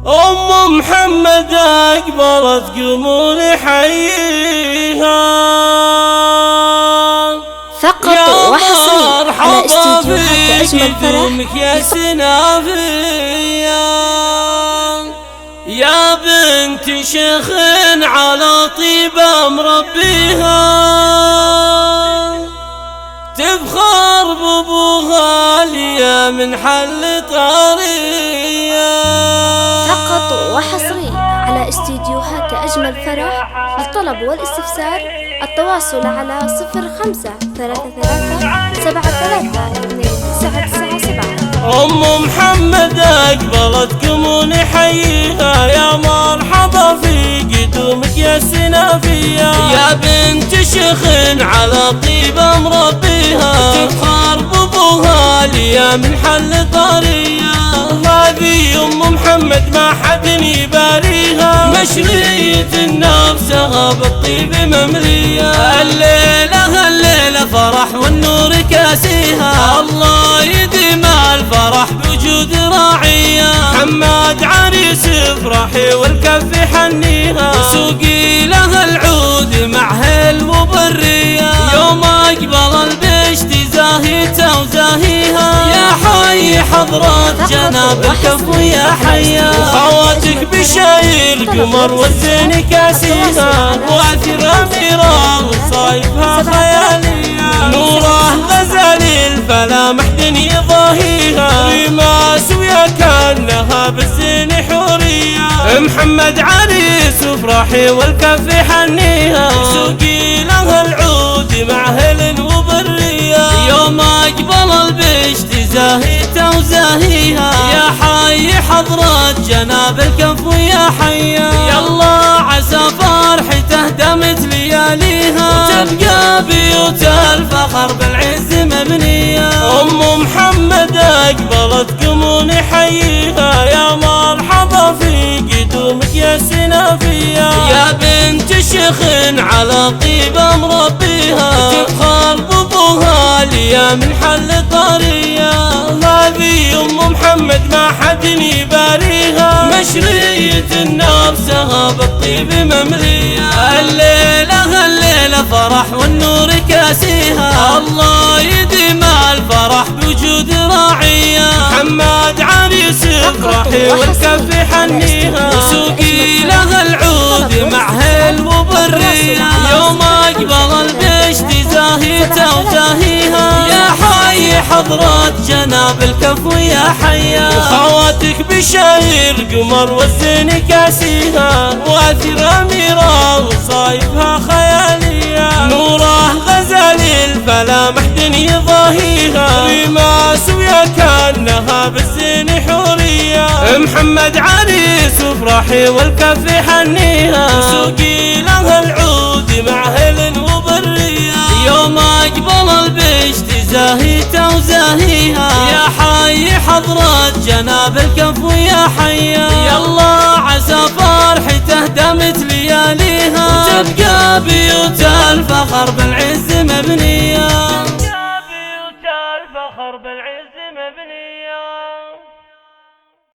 أم محمد أقبلت قوموا نحييها فقط وحصري على استديوهات أجمل فرح يا سنافية يا بنت شيخ على طيبة مربيها تفخر بابوها ليا من حل طارية. فقط وحصري على استديوهات أجمل فرح. للطلب والاستفسار التواصل على 0533733297. أم محمد أقبلت قوموا نحييها يا مرحبا في قدومك يا سنافية يا بنت شيخ على طيبة مربيها تفخر بابوها ليا من حل طارية. هذه أم محمد ما حد يباريها مشرية نفسها بالطيب مملية. الليلة فرح والنور كاسيها الله يديم الفرح بوجود راعية. محمد عريس افرحي والكف حنيها وسوقي لها العود مع المبرية. يوم اقبل البشت زاهيته وزاهيها يا حي حضرات جناب الكف يا حيا. وخواتك بشاير قمر والزين كاسيها واثر اميرة وصايفها خيالية. نوره غزالي فلا محد يضاهيها ريماس ويا كانها بالزين حورية. محمد عريس افرحي والكف حنيها سوقي لها العود مع هلن وبرية. يوم اقبل البشت زاهيته وزاهيها يا حي حضرات جناب الكف ويا حيا. يلا عسى فرحته دمت لياليها وتبقى بيوت الفخر بالعز مبنية. أم محمد أقبلت قوموا نحييها يا مرحبا في قدومك يا سنافية يا بنت شيخ على طيبة مربيها تفخر بابوها ليا من حل طارية. هذه أم محمد ما حد يباريها مشرية نفسها بالطيب مملية. الليلة فرح والنور كاسيها الله يديم الفرح بوجود راعية. محمد عريس افرحي والكف حنيها وسوقي لها العود مع المبرية. يوم اقبل البشت زاهيته وزاهيها يا حي حضرات جناب الكف ويا حيا. وخواتك بشاير قمر والزين كاسيها واثر اميرة وصايفها خيالية. نوره غزالي فلا محد يضاهيها ريماس ويا كانها بالزين حورية. محمد عريس افرحي والكف حنيها وسوقي لها العود مع هلن وبرية. يوم اقبل البشت زاهيته وزاهيها يا حي حضرات جناب الكف ويا حيا. يلا عسى فرحته دمت لياليها وتبقى بيوت الفخر بالعز مبنية.